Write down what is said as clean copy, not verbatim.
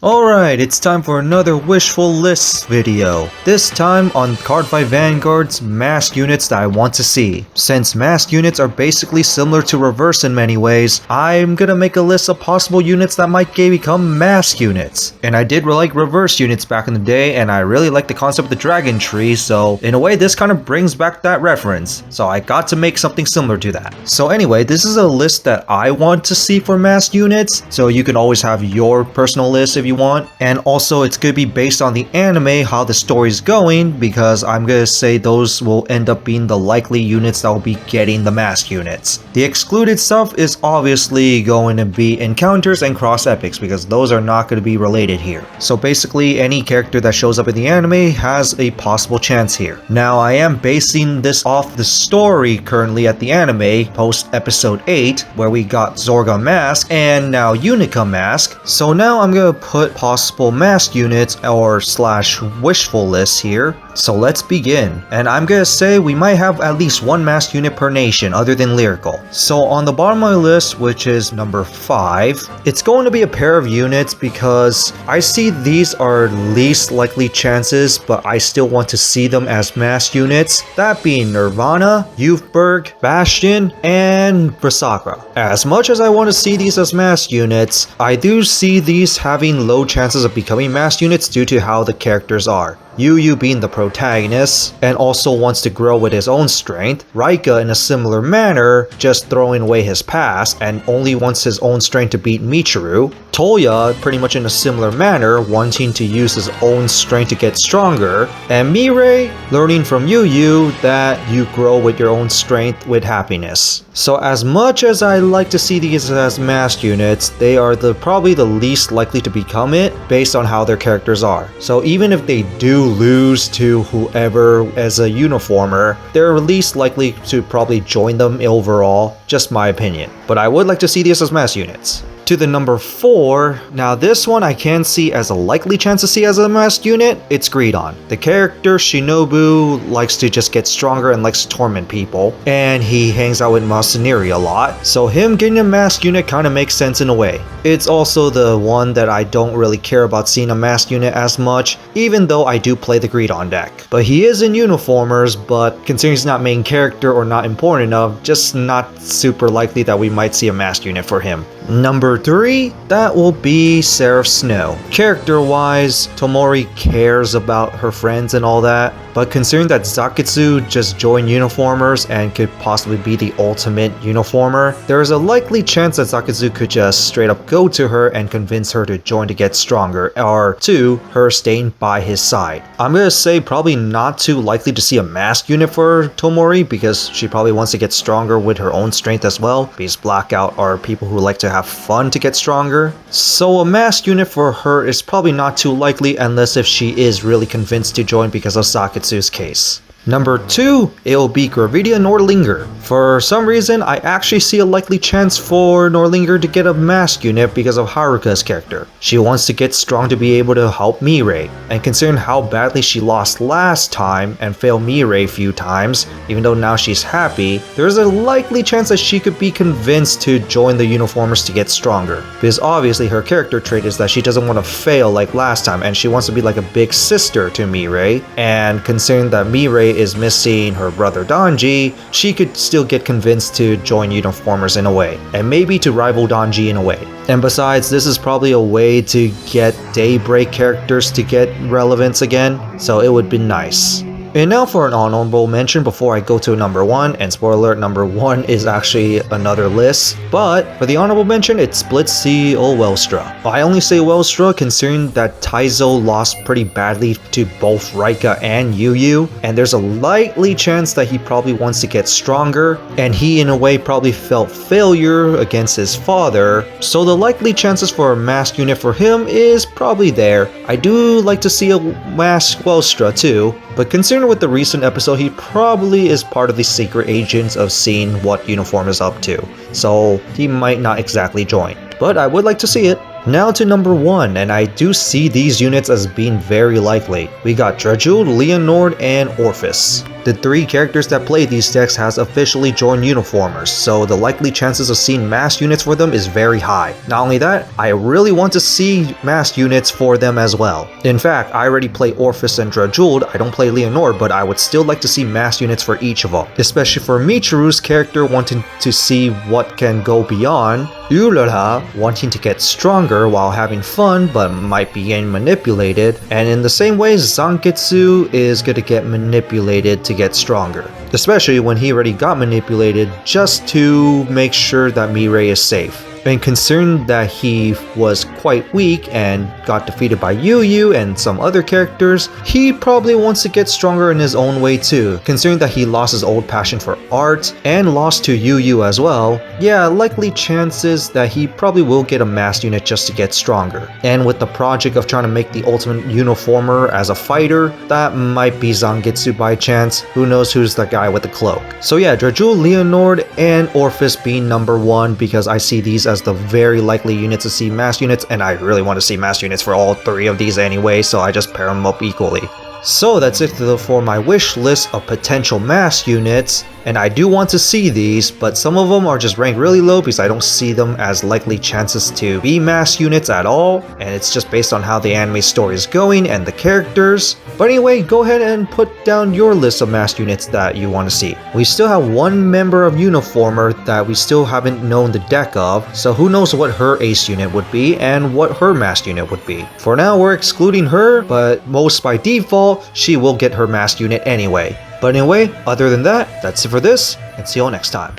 Alright, it's time for another Wishful Lists video. This time on Cardfight Vanguard's Masque Units that I want to see. Since Masque Units are basically similar to Reverse in many ways, I'm gonna make a list of possible units that might become Masque Units. And I did like Reverse units back in the day, and I really like the concept of the Dragon Tree, so in a way this kind of brings back that reference. So I got to make something similar to that. So anyway, this is a list that I want to see for Masque Units, so you can always have your personal list if you want, and also it's gonna be based on the anime, how the story's going, because I'm gonna say those will end up being the likely units that will be getting the Masque Units. The excluded stuff is obviously going to be encounters and cross epics, because those are not going to be related here. So basically any character that shows up in the anime has a possible chance here. Now I am basing this off the story currently at the anime post episode 8, where we got Zorga Masque and now Unica Masque. So now I'm gonna put possible Masque units or slash wishful lists here. So let's begin. And I'm gonna say we might have at least one Masque unit per nation other than Lyrical. So on the bottom of my list, which is number 5, it's going to be a pair of units because I see these are least likely chances, but I still want to see them as Masque units. That being Nirvana, Youthberg, Bastion, and Brasakra. As much as I want to see these as Masque units, I do see these having low chances of becoming Masque units due to how the characters are. Yu being the protagonist and also wants to grow with his own strength. Raika in a similar manner, just throwing away his past and only wants his own strength to beat Michiru. Toya pretty much in a similar manner, wanting to use his own strength to get stronger. And Mirei learning from Yu that you grow with your own strength with happiness. So as much as I like to see these as Masque units, they are probably the least likely to become it based on how their characters are. So even if they do lose to whoever as a uniformer, they're least likely to probably join them overall, just my opinion. But I would like to see these as Masque units. To the number 4, now this one I can see as a likely chance to see as a Masque unit, it's Greedon. The character Shinobu likes to just get stronger and likes to torment people, and he hangs out with Masanori a lot, so him getting a Masque unit kind of makes sense in a way. It's also the one that I don't really care about seeing a Masque unit as much, even though I do play the Greedon deck. But he is in uniformers, but considering he's not main character or not important enough, just not super likely that we might see a Masque unit for him. Number 3, that will be Seraph Snow. Character-wise, Tomori cares about her friends and all that, but considering that Zaketsu just joined uniformers and could possibly be the ultimate uniformer, there is a likely chance that Zaketsu could just straight up go to her and convince her to join to get stronger, or 2, her staying by his side. I'm gonna say probably not too likely to see a Masque unit for Tomori because she probably wants to get stronger with her own strength as well, because Blackout are people who like to have fun to get stronger. So a Masque unit for her is probably not too likely unless if she is really convinced to join because of Saketsu's case. Number 2, it'll be Gravidia Norlinger. For some reason, I actually see a likely chance for Norlinger to get a Masque unit because of Haruka's character. She wants to get strong to be able to help Mirei, and considering how badly she lost last time and failed Mirei a few times, even though now she's happy, there's a likely chance that she could be convinced to join the uniformers to get stronger. Because obviously her character trait is that she doesn't want to fail like last time, and she wants to be like a big sister to Mirei, and considering that Mirei is missing her brother Donji, she could still get convinced to join uniformers in a way, and maybe to rival Donji in a way. And besides, this is probably a way to get Daybreak characters to get relevance again, so it would be nice. And now for an honorable mention before I go to number 1, and spoiler alert, number 1 is actually another list, but for the honorable mention, it's Splitsea or Welstra. I only say Welstra considering that Taizo lost pretty badly to both Raika and Yu, and there's a likely chance that he probably wants to get stronger, and he in a way probably felt failure against his father, so the likely chances for a Masque unit for him is probably there. I do like to see a Masque Welstra too, but considering with the recent episode, he probably is part of the secret agents of seeing what Uniform is up to, so he might not exactly join, but I would like to see it. Now to number 1, and I do see these units as being very likely. We got Drajul, Leonord, and Orphis. The 3 characters that play these decks has officially joined Uniformers, so the likely chances of seeing mass units for them is very high. Not only that, I really want to see mass units for them as well. In fact, I already play Orphis and Drajuld, I don't play Leonore, but I would still like to see mass units for each of them. Especially for Michiru's character wanting to see what can go beyond, Ulala wanting to get stronger while having fun but might be getting manipulated, and in the same way Zangetsu is gonna get manipulated to get stronger. Especially when he already got manipulated just to make sure that Mirai is safe. And considering that he was quite weak and got defeated by Yu and some other characters, he probably wants to get stronger in his own way too. Considering that he lost his old passion for art and lost to Yu as well, yeah, likely chances that he probably will get a mass unit just to get stronger. And with the project of trying to make the ultimate uniformer as a fighter, that might be Zangetsu by chance. Who knows who's the guy with the cloak. So yeah, Drajul, Leonord, and Orphis being number 1 because I see these as the very likely units to see mass units, and I really want to see mass units for all 3 of these anyway, so I just pair them up equally. So that's it for my wish list of potential mass units, and I do want to see these, but some of them are just ranked really low because I don't see them as likely chances to be mass units at all, and it's just based on how the anime story is going and the characters. But anyway, go ahead and put down your list of mass units that you want to see. We still have 1 member of Uniformer that we still haven't known the deck of, so who knows what her ace unit would be and what her mass unit would be. For now, we're excluding her, but most by default, she will get her mass unit anyway. But anyway, other than that, that's it for this, and see you all next time.